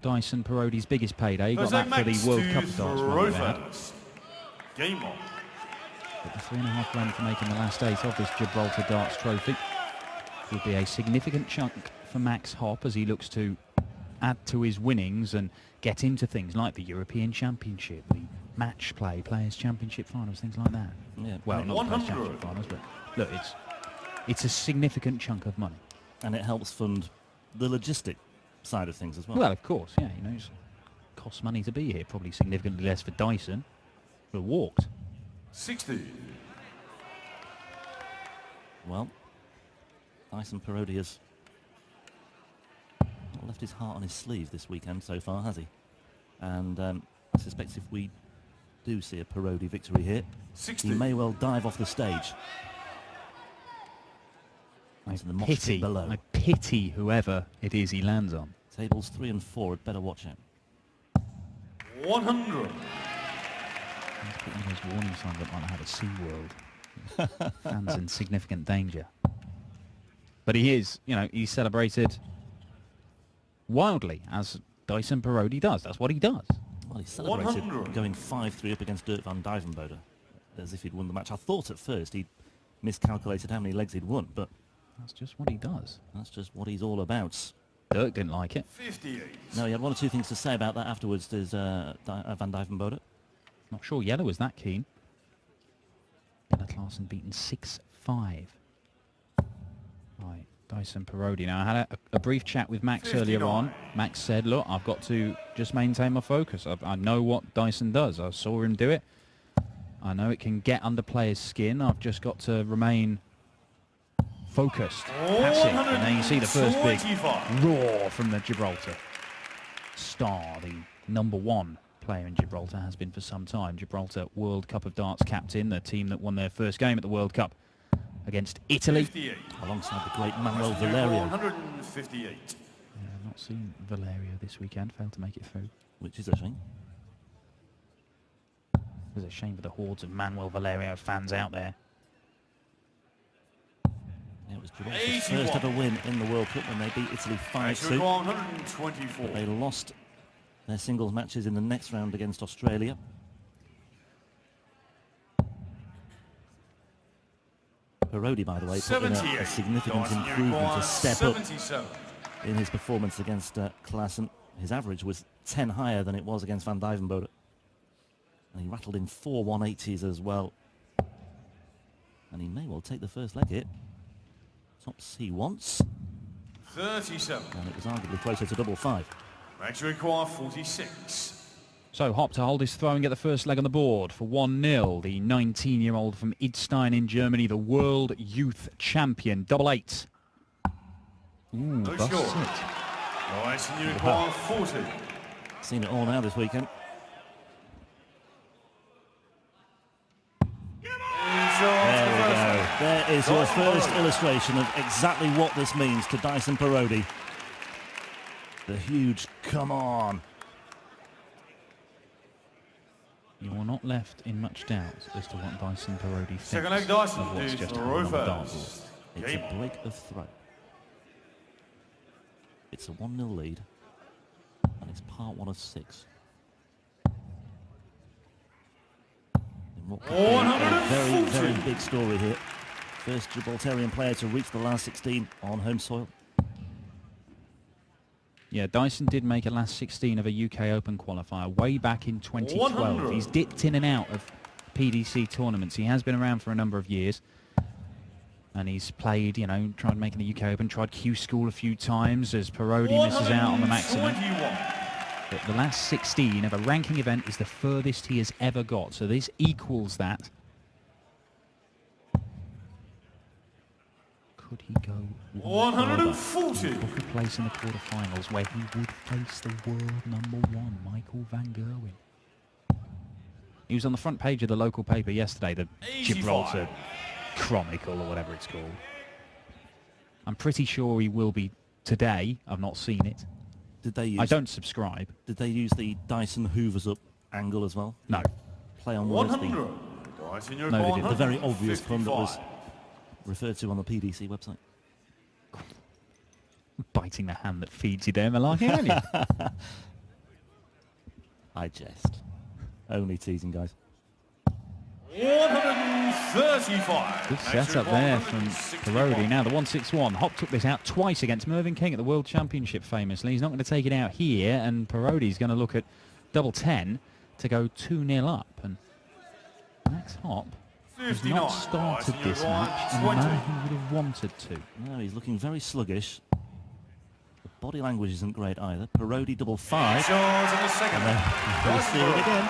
Dyson Parody's biggest payday. He got that for the World Cup of darts run they had. Game on. But the 3.5 grand for making the last 8 of this Gibraltar Darts Trophy would be a significant chunk for Max Hopp as he looks to add to his winnings and get into things like the European Championship, the match play, Players' Championship finals, things like that. Yeah. Well, not Players' Championship finals, but look, it's a significant chunk of money. And it helps fund the logistic side of things as well. Well, of course, yeah, you know, it costs money to be here, probably significantly less for Dyson, who walked. 60. Well, Dyson Parody has not left his heart on his sleeve this weekend so far, has he? And I suspect if we do see a Parody victory here, 60. he may well dive off the stage. I pity whoever it is he lands on. Tables 3 and 4 had better watch out. 100. He's put one of those warning signs that might have a SeaWorld. Fans in significant danger. But he is, you know, he's celebrated wildly, as Dyson Parody does. That's what he does. Well, he celebrated 100. going 5-3 up against Dirk van Dijvenbode, as if he'd won the match. I thought at first he'd miscalculated how many legs he'd won, but that's just what he does. That's just what he's all about. Dirk didn't like it. 58. No, he had one or two things to say about that afterwards, there's van Dijvenbode. Not sure Yellow was that keen. Kenneth Larson beaten 6-5 by Dyson Parody. Now, I had a brief chat with Max 59. earlier on. Max said, look, I've got to just maintain my focus. I know what Dyson does. I saw him do it. I know it can get under players' skin. I've just got to remain focused, passive. And then you see the first big roar from the Gibraltar star, the #1 player in Gibraltar, has been for some time. Gibraltar World Cup of Darts captain, the team that won their first game at the World Cup against Italy. 58. Alongside the great Manuel Valerio. 158. Yeah, I've not seen Valerio this weekend, failed to make it through. Which is a shame. It was a shame for the hordes of Manuel Valerio fans out there. Yeah, it was Gibraltar's first ever win in the World Cup when they beat Italy 5-2. 124. But they lost their singles matches in the next round against Australia. Parody, by the way, put in a significant improvement, a step up in his performance against Klaassen. His average was 10 higher than it was against van Dijvenbode. And he rattled in 4 180s as well. And he may well take the first leg hit. Tops he wants. 37. And it was arguably closer to double 5. Max require 46. So Hopp to hold his throw and get the first leg on the board for 1-0. The 19-year-old from Idstein in Germany, the world youth champion. 8-8. Ooh, busts it. Nice, and you require 40. Seen it all now this weekend. There we go. There is your first illustration of exactly what this means to Dyson Parody. The huge come on. You are not left in much doubt as to what Dyson Parody thinks Second leg Dyson of what's is just happened on the dartboard. It's a break of throw. It's a 1-0 lead, and it's part 1 of 6. In what could be a very, very big story here. First Gibraltarian player to reach the last 16 on home soil. Yeah, Dyson did make a last 16 of a UK Open qualifier way back in 2012. 100. He's dipped in and out of PDC tournaments. He has been around for a number of years. And he's played, you know, tried making the UK Open, tried Q School a few times as Parody misses out on the maximum. But the last 16 of a ranking event is the furthest he has ever got. So this equals that. Could he go 140. book a place in the quarterfinals where he would face the world #1, Michael van Gerwen? He was on the front page of the local paper yesterday, the 85. Gibraltar Chronicle or whatever it's called. I'm pretty sure he will be today. I've not seen it. Did they use? I don't subscribe. Did they use the Dyson Hoovers up angle as well? No. Play on words. 100. No, they didn't. The very obvious pun that was referred to on the PDC website. Biting the hand that feeds you there, Malaki, aren't you? I jest. Only teasing, guys. 135. Good setup there from Parody. Now the 161. Hopp took this out twice against Mervyn King at the World Championship famously. He's not going to take it out here, and Parody's going to look at double 10 to go 2-0 up. And Max Hopp has not started this match in the manner he would have wanted to. No, he's looking very sluggish. The body language isn't great either. Parody double 5. Charge in the second. And then he's going to steal it again.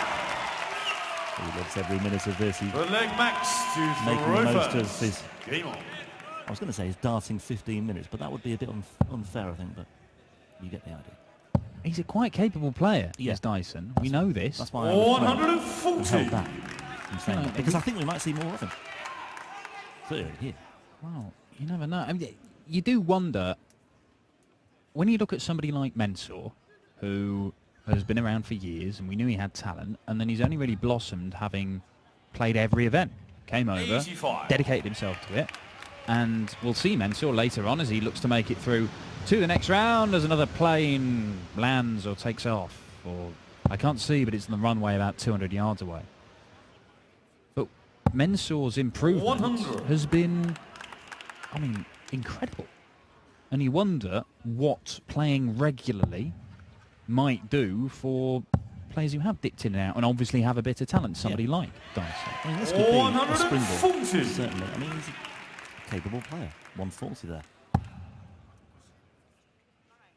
He loves every minute of this. He's The leg max to making throw the most first. of his... Game on. I was going to say he's darting 15 minutes, but that would be a bit unfair, I think, but you get the idea. He's a quite capable player, Yeah. is Dyson. We know this. That's why I was 140. held back from saying that, because I think we might see more of him. Clearly here. Well, you never know. I mean, you do wonder, when you look at somebody like Mensah, who has been around for years, and we knew he had talent, and then he's only really blossomed having played every event. Came over, 85. dedicated himself to it, and we'll see Mensah later on as he looks to make it through to the next round as another plane lands or takes off. Or I can't see, but it's on the runway about 200 yards away. But Mensah's improvement 100. has been, I mean, incredible. And you wonder what playing regularly might do for players who have dipped in and out and obviously have a bit of talent, somebody like Dyson. I mean, this could be a 140. springboard, certainly. I mean, he's a capable player. 140 there.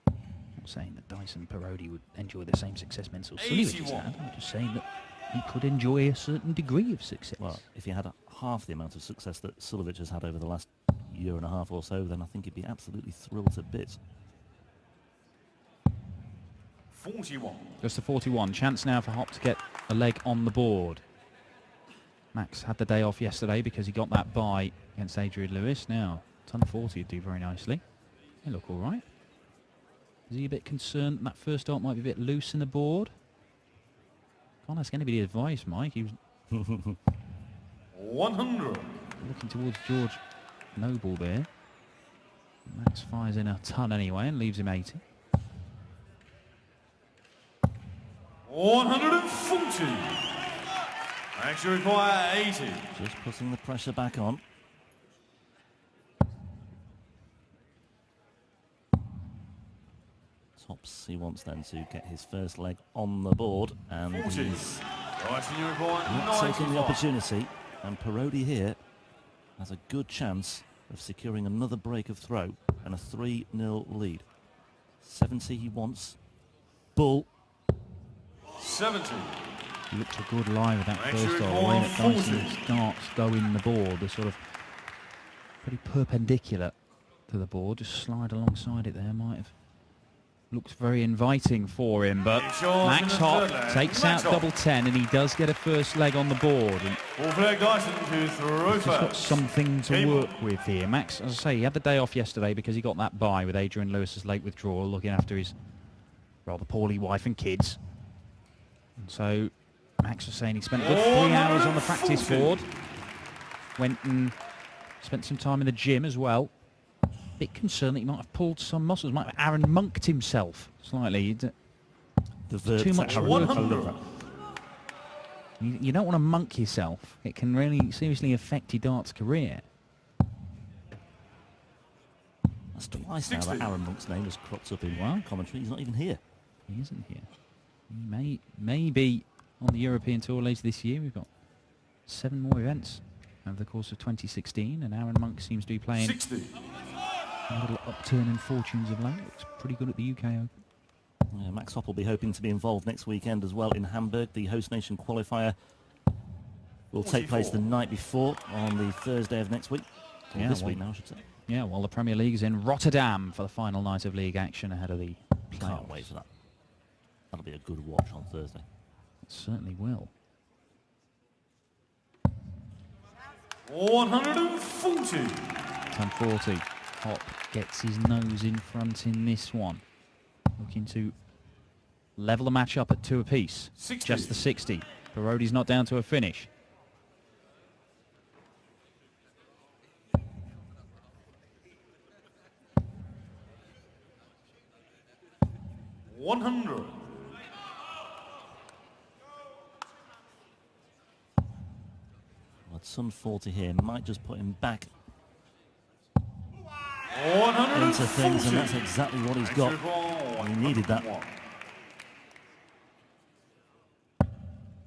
I'm not saying that Dyson Parody would enjoy the same success Mensah Sullivan has had. I'm just saying that he could enjoy a certain degree of success. Well, if he had half the amount of success that Sullivan has had over the last year and a half or so, then I think he'd be absolutely thrilled to bits. 41. Just the 41. Chance now for Hopp to get a leg on the board. Max had the day off yesterday because he got that bye against Adrian Lewis. Now, ton 40 would do very nicely. They look all right. Is he a bit concerned that first dart might be a bit loose in the board? Can't ask anybody advice, Mike. He was 100. looking towards George Noble there. Max fires in a ton anyway and leaves him 80. 140. Max, you require 80. Just putting the pressure back on. Tops, he wants then to get his first leg on the board, and 40. he's Dyson, you require not taking the 95. opportunity. And Parody here has a good chance of securing another break of throw and a 3-0 lead. 70 he wants. Bull. 70. He looked a good lie with that Make first sure dart. it's The way that 140. Dyson darts go in the board, they're sort of pretty perpendicular to the board. Just slide alongside it there. Might have looked very inviting for him, but It's yours in Max the Hopp third leg. takes Max out Hopp. double 10, and he does get a first leg on the board. And All flag Dyson to throw he's just got first. something to Game work with here. Max, as I say, he had the day off yesterday because he got that bye with Adrian Lewis's late withdrawal, looking after his rather poorly wife and kids. And so Max was saying he spent a good 3 hours on the practice 140. board. Went and spent some time in the gym as well. Bit concerned that he might have pulled some muscles. Might have Aaron Monked himself slightly. The verb Too much Aaron. work. I love that. You don't want to monk yourself. It can really seriously affect your darts career. That's twice now 60. that Aaron Monk's name has cropped up in Wow. commentary. He's not even here. He isn't here. He may be on the European Tour later this year. We've got 7 more events over the course of 2016, and Aaron Monk seems to be playing 60. Oh. a little upturn in fortunes of late. Looks pretty good at the UK Open. Yeah, Max Hopp will be hoping to be involved next weekend as well in Hamburg. The host nation qualifier will take place the 44. night before on the Thursday of next week. Or Yeah, this well- week now, I should say. Yeah, well, the Premier League is in Rotterdam for the final night of league action ahead of the playoffs. Can't wait for that. That'll be a good watch on Thursday. It certainly will. 140. 10-40. Hopp gets his nose in front in this one. Looking to level the match up at 2 apiece. 60. Just the 60. Parody's not down to a finish. Sun 40 here might just put him back 140. into things, and that's exactly what he's got. He needed that.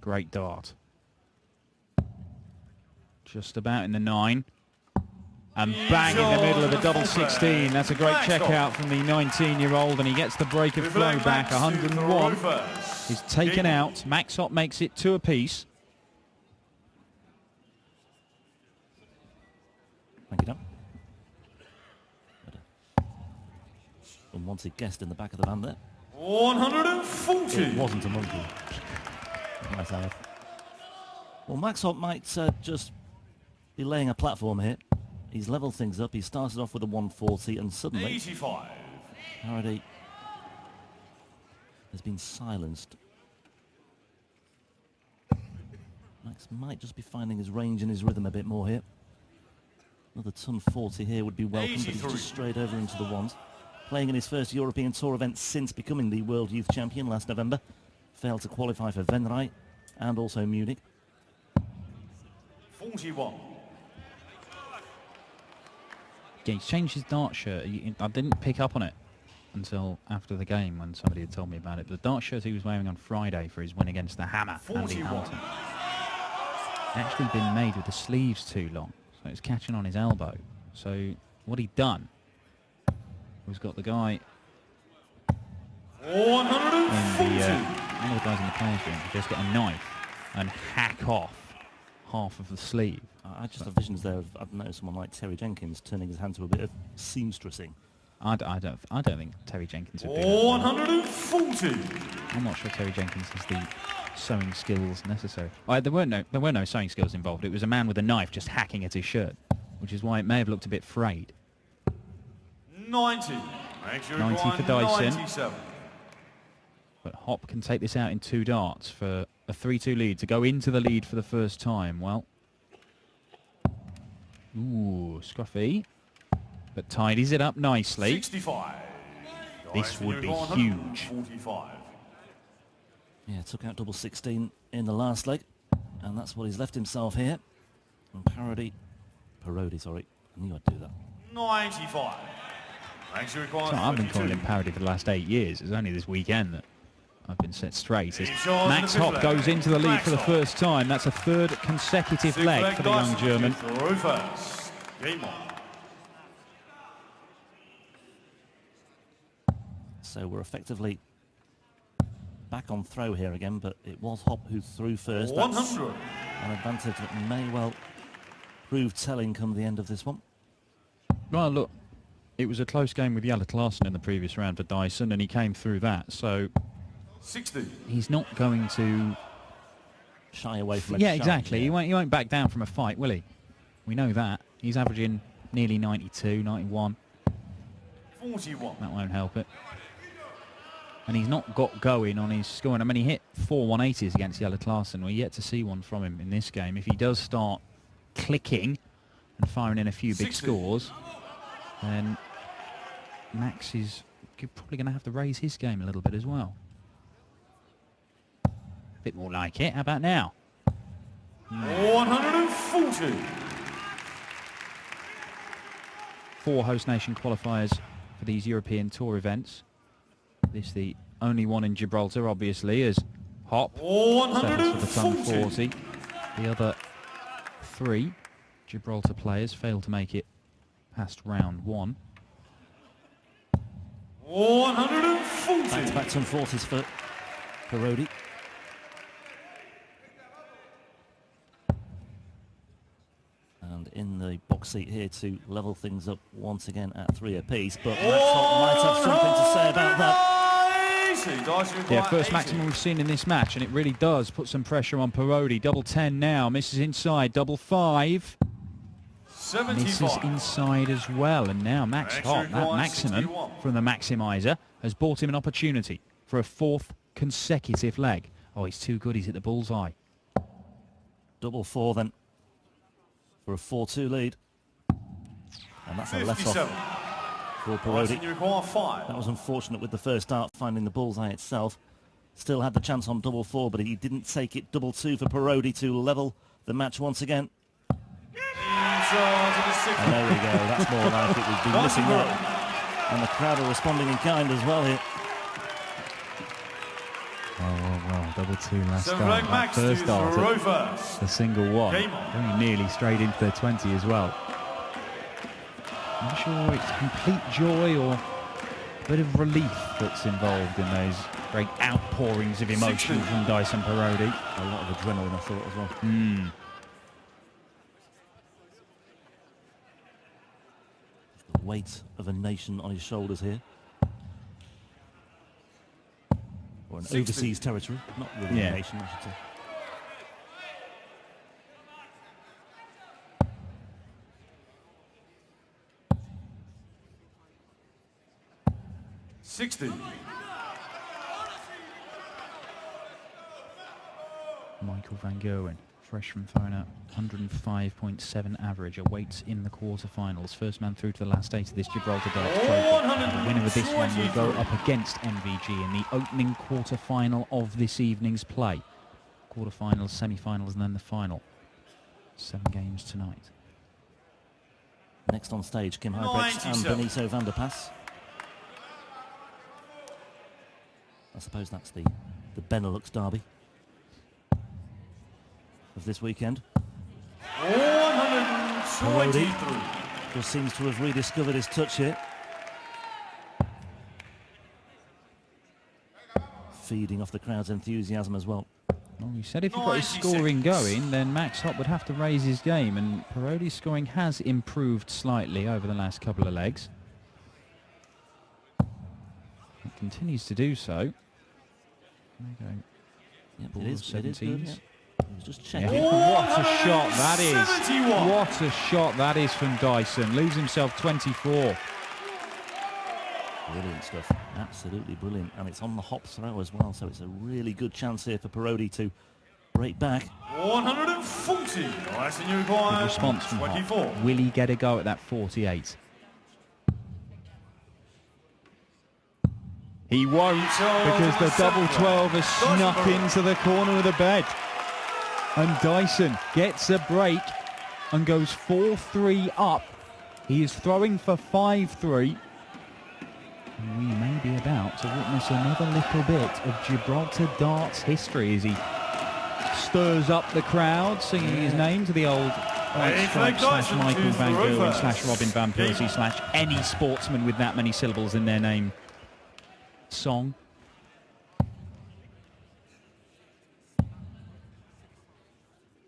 Great dart. Just about in the 9. And bang in the middle of the double 16. That's a great checkout from the 19-year-old, and he gets the break of flow back. 101 is taken out. Max Hopp makes it 2 apiece. Thank you, Dan. Unwanted guest in the back of the van there. 140. It wasn't a monkey. Nice eye. Well, Max Hopp might just be laying a platform here. He's levelled things up. He started off with a 140 and suddenly 85. Parody has been silenced. Max might just be finding his range and his rhythm a bit more here. Another ton 40 here would be welcome, but he's just strayed over into the ones. Playing in his first European Tour event since becoming the World Youth Champion last November. Failed to qualify for Venray and also Munich. 41. Yeah, he's changed his dart shirt. I didn't pick up on it until after the game when somebody had told me about it. But the dart shirt he was wearing on Friday for his win against the Hammer, Andy Hamilton, actually been made with the sleeves too long. So it's catching on his elbow. So what he'd done was got the guy in the, one of the guys in the players' room to just get a knife and hack off half of the sleeve. I just have visions there of, I've noticed someone like Terry Jenkins turning his hand to a bit of seamstressing. I don't think Terry Jenkins would do that. 140. I'm not sure Terry Jenkins has the sewing skills necessary. There were no sewing skills involved. It was a man with a knife just hacking at his shirt, which is why it may have looked a bit frayed. 90. 90 for Dyson. 97. But Hopp can take this out in 2 darts for a 3-2 lead, to go into the lead for the first time. Well, ooh, scruffy, but tidies it up nicely. 65. This would be huge. 45. Yeah, took out double 16 in the last leg, and that's what he's left himself here. And Parody, sorry, I knew I'd do that. 95. So I've been calling him Parody for the last 8 years. It's only this weekend that I've been set straight. As Max Hopp goes into the lead for the first time. That's a 3rd consecutive leg for the young German. So we're effectively back on throw here again, but it was Hopp who threw first. That's 100. an advantage that may well prove telling come the end of this one. Well, look, it was a close game with Jelle Klaassen in the previous round for Dyson, and he came through that. So 60. he's not going to Shy away from it. Yeah, exactly. He won't back down from a fight, will he? We know that. He's averaging nearly 92, 91. 41. That won't help it. And he's not got going on his scoring. I mean, he hit 4 180s against Jelle Klaassen. We're yet to see one from him in this game. If he does start clicking and firing in a few big 60. scores, then Max is probably going to have to raise his game a little bit as well. A bit more like it. How about now? 140. 4 host nation qualifiers for these European Tour events. This the only one in Gibraltar, obviously, as Hopp settles for the ton 40. The other 3 Gibraltar players failed to make it past round 1. 140. Back-to-back ton 40s for Parody. And in the box seat here to level things up once again at 3 apiece. But Max Hopp might have something to say about that. Yeah, first maximum we've seen in this match, and it really does put some pressure on Parody. Double 10 now, misses inside, double 5. 75. Misses inside as well, and now Max Hopp, that maximum 61. from the Maximizer, has bought him an opportunity for a 4th consecutive leg. Oh, he's too good, he's hit the bullseye. Double 4 then for a 4-2 lead. And that's a let off for Parody. That was unfortunate with the first dart finding the bullseye itself. Still had the chance on double 4, but he didn't take it. Double 2 for Parody to level the match once again. And there we go. That's more like it. We've been missing that. And the crowd are responding in kind as well here. Well, double two last So start. Max First dart, Rovers. the single one, very nearly straight into their 20 as well. I'm not sure it's complete joy or a bit of relief that's involved in those great outpourings of emotion from Dyson Parody. A lot of adrenaline, I thought, as well. The weight of a nation on his shoulders here. Or an overseas territory, not really a nation, I should say. Michael van Gerwen, fresh from throwing out 105.7 average, awaits in the quarterfinals. First man through to the last 8 of this Gibraltar Darts Trophy. The winner of this one will go up against MVG in the opening quarterfinal of this evening's play. Quarterfinals, semi-finals, and then the final. 7 games tonight. Next on stage, Kim Huybrechts and Benito van der Pas. I suppose that's the Benelux derby of this weekend. 123. Just seems to have rediscovered his touch here. Feeding off the crowd's enthusiasm as well. Well, we said if he got his scoring going, then Max Hopp would have to raise his game, and Parody's scoring has improved slightly over the last couple of legs. It continues to do so. There we go. Yep, it is good, yeah. He was just checking. Yeah. What a shot that is. What a shot that is from Dyson. Lose himself 24. Brilliant stuff. Absolutely brilliant. And it's on the Hopp throw as well, so it's a really good chance here for Parody to break back. 140. Good response from Hopp. Will he get a go at that 48? He won't, because the double 12 has snuck into the corner of the bed. And Dyson gets a break and goes 4-3 up. He is throwing for 5-3. And we may be about to witness another little bit of Gibraltar darts history as he stirs up the crowd, singing his name to the old White Stripe / Michael van Gerwen / Robin van Persie / any sportsman with that many syllables in their name song.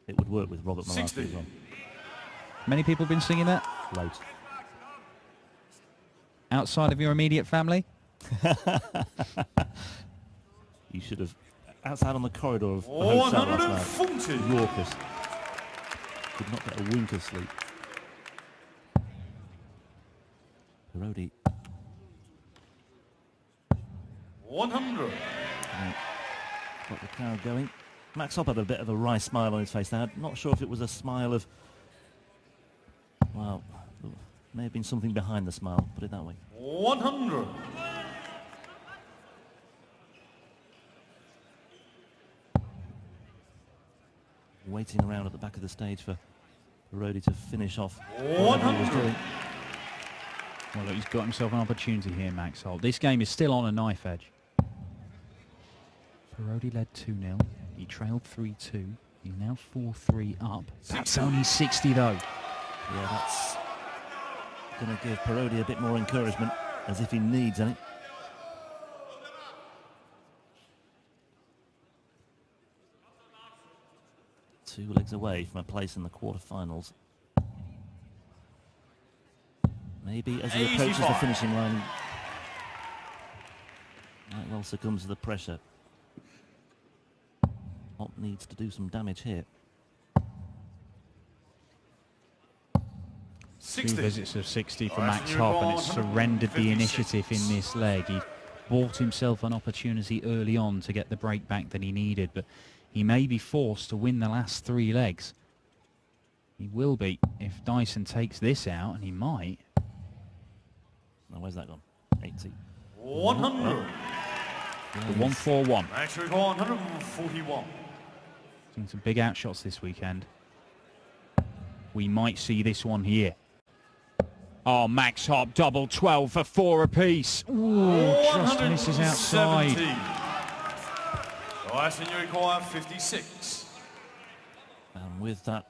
It would work with Robert Malarkey as well. Many people have been singing that? Loads. Outside of your immediate family? You should have outside on the corridor of the hotel last night. Raucous. Could not get a wink of sleep. Parody. 100. Got the crowd going. Max Hopp had a bit of a wry smile on his face there. Not sure if it was a smile of, well, may have been something behind the smile, put it that way. 100. Waiting around at the back of the stage for Parody to finish off what he was doing. Well, look, he's got himself an opportunity here, Max Hopp. This game is still on a knife edge. Parody led 2-0. He trailed 3-2. He's now 4-3 up. That's only 60 though. Yeah, that's going to give Parody a bit more encouragement, as if he needs any. Two legs away from a place in the quarterfinals. Maybe as he approaches the finishing line, might well succumb to the pressure. Hopp needs to do some damage here. 60. 2 visits of 60 for Max Hopp, and it's surrendered the initiative in this leg. He bought himself an opportunity early on to get the break back that he needed, but he may be forced to win the last 3 legs. He will be if Dyson takes this out, and he might. Now, where's that gone? 80. 100. The 141. Max record 141. Seen some big outshots this weekend. we might see this one here. Oh, Max Hopp, double 12 for 4 apiece. Ooh, just misses outside. Dyson, you require 56. And with that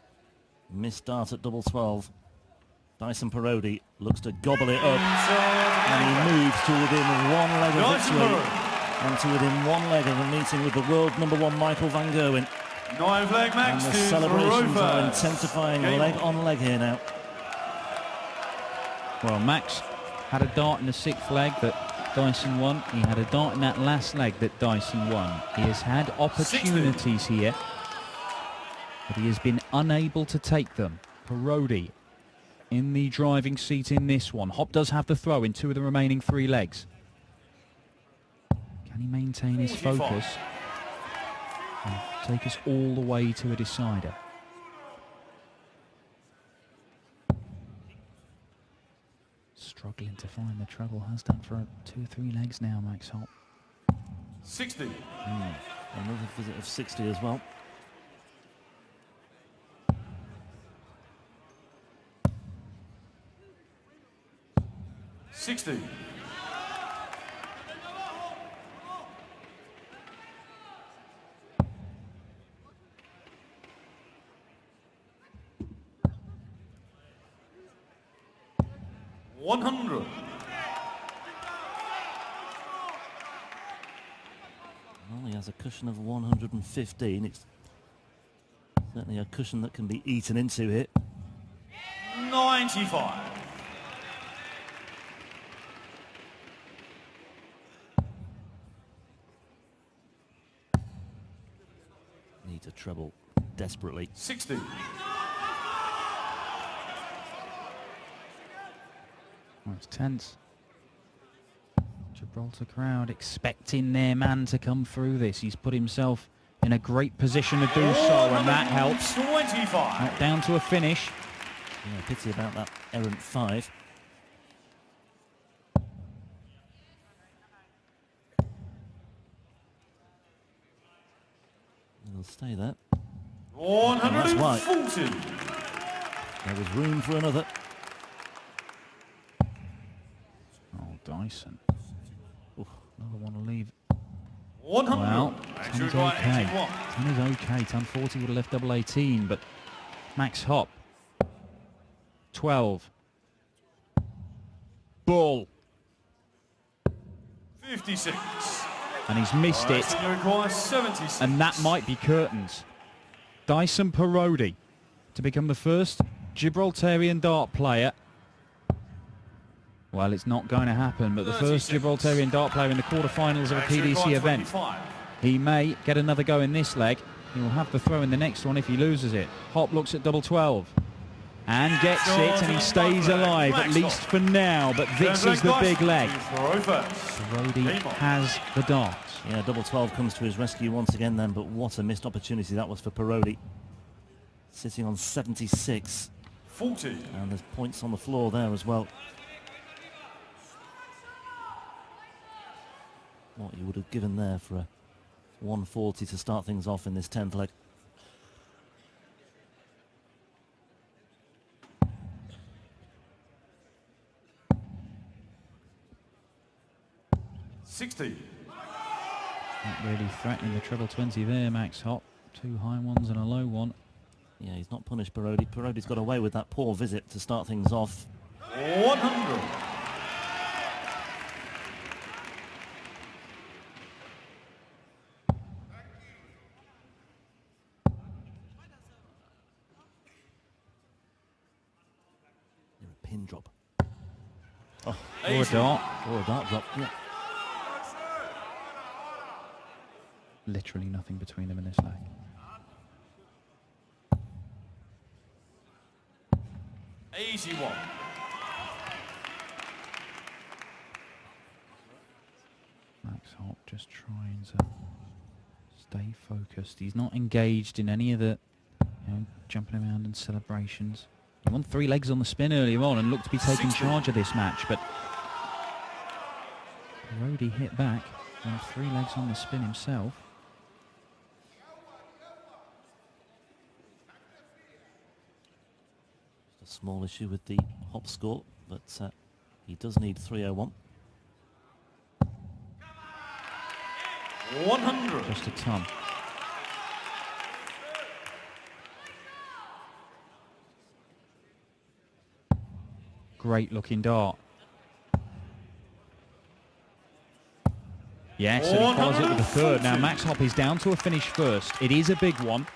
missed dart at double 12, Dyson Parody looks to gobble it up, and he moves to within one leg of victory and to within one leg of a meeting with the world #1 Michael van Gerwen. 9-leg Max. And the celebrations are intensifying leg on leg here now. Well, Max had a dart in the 6th leg that Dyson won. He had a dart in that last leg that Dyson won. He has had opportunities here, but he has been unable to take them. Parody in the driving seat in this one. Hopp does have the throw in 2 of the remaining 3 legs. Can he maintain his focus and take us all the way to a decider? Struggling to find the treble, has done for 2 or 3 legs now, Max Hopp. 60. Another visit of 60 as well. $60. $100. Well, he has a cushion of 115. It's certainly a cushion that can be eaten into here. 95. Needs a treble desperately. 60. Well, it's tense. Gibraltar crowd expecting their man to come through this. He's put himself in a great position to do so, and that helps. 25. Not down to a finish. Yeah, pity about that errant 5. He'll stay there. 140. There was room for another. Oh, Dyson. Oof, another one to leave. 100. Well, Max 10 is require okay. 81. 10 is okay. 10-40 would have left double 18, but Max Hopp. 12. Bull. 56. And he's missed it. Dyson, you require 76. And that might be curtains. Dyson Parody to become the first Gibraltarian dart player. Well, it's not going to happen, but the first Gibraltarian dart player in the quarterfinals of a PDC event. He may get another go in this leg. He will have the throw in the next one if he loses it. Hopp looks at double 12 and gets it, and he stays alive, at least for now, but this is the big leg. Parody has the darts. Yeah, double 12 comes to his rescue once again then, but what a missed opportunity that was for Parody. Sitting on 76. 40. And there's points on the floor there as well. What you would have given there for a 140 to start things off in this 10th leg. $60. Not really threatening the treble 20 there, Max Hopp. 2 high ones and a low one. Yeah, he's not punished Parody. Parody's got away with that poor visit to start things off. 100. You're a pin drop. Oh, or a dart. Or a dart drop, yeah. Literally nothing between them in this leg. Easy one. Max Hopp just trying to stay focused. He's not engaged in any of the jumping around and celebrations. He won 3 legs on the spin earlier on and looked to be taking charge of this match, but Parody hit back, won 3 legs on the spin himself. A small issue with the Hopp score, but he does need 301. 100. Just a ton. Great looking dart. Yes, and he follows it with a third. Now Max Hopp is down to a finish first. It is a big one.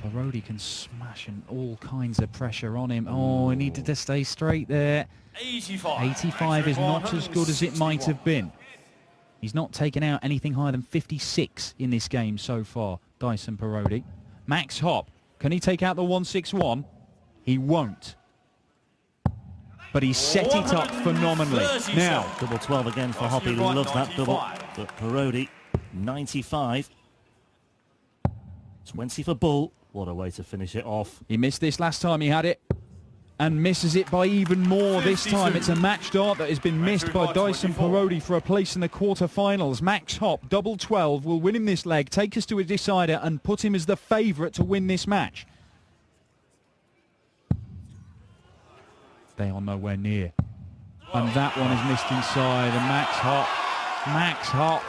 Parody can smash and all kinds of pressure on him. Oh, he needed to stay straight there. 85. 85 is not as good as it might have been. He's not taken out anything higher than 56 in this game so far, Dyson Parody. Max Hopp, can he take out the 161? He won't. But he's set it up phenomenally. Now, double 12 again for Hopp. He loves that double. But Parody, 95. 20 for Bull. What a way to finish it off. He missed this last time he had it, and misses it by even more this time. It's a match dart that has been missed by Dyson Parody for a place in the quarter-finals. Max Hopp, double 12, will win him this leg, take us to a decider, and put him as the favourite to win this match. They are nowhere near. And that one is missed inside, and Max Hopp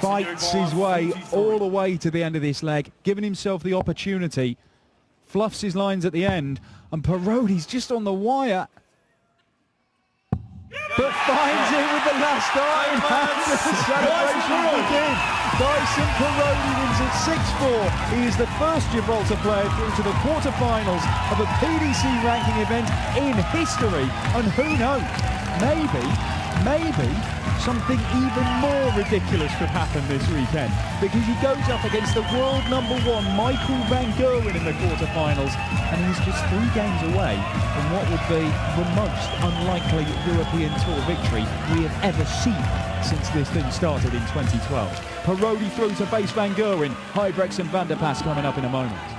fights his way all the way to the end of this leg, giving himself the opportunity, fluffs his lines at the end, and Parody's just on the wire, but finds it with the last dart in hand. The celebration begins. Dyson Parody wins at 6-4. He is the first Gibraltar player through to the quarter-finals of a PDC ranking event in history. And who knows, maybe something even more ridiculous could happen this weekend, because he goes up against the world #1 Michael van Gerwen in the quarterfinals, and he's just 3 games away from what would be the most unlikely European Tour victory we have ever seen since this thing started in 2012. Parody through to face van Gerwen. Hybrex and Van der Pas coming up in a moment.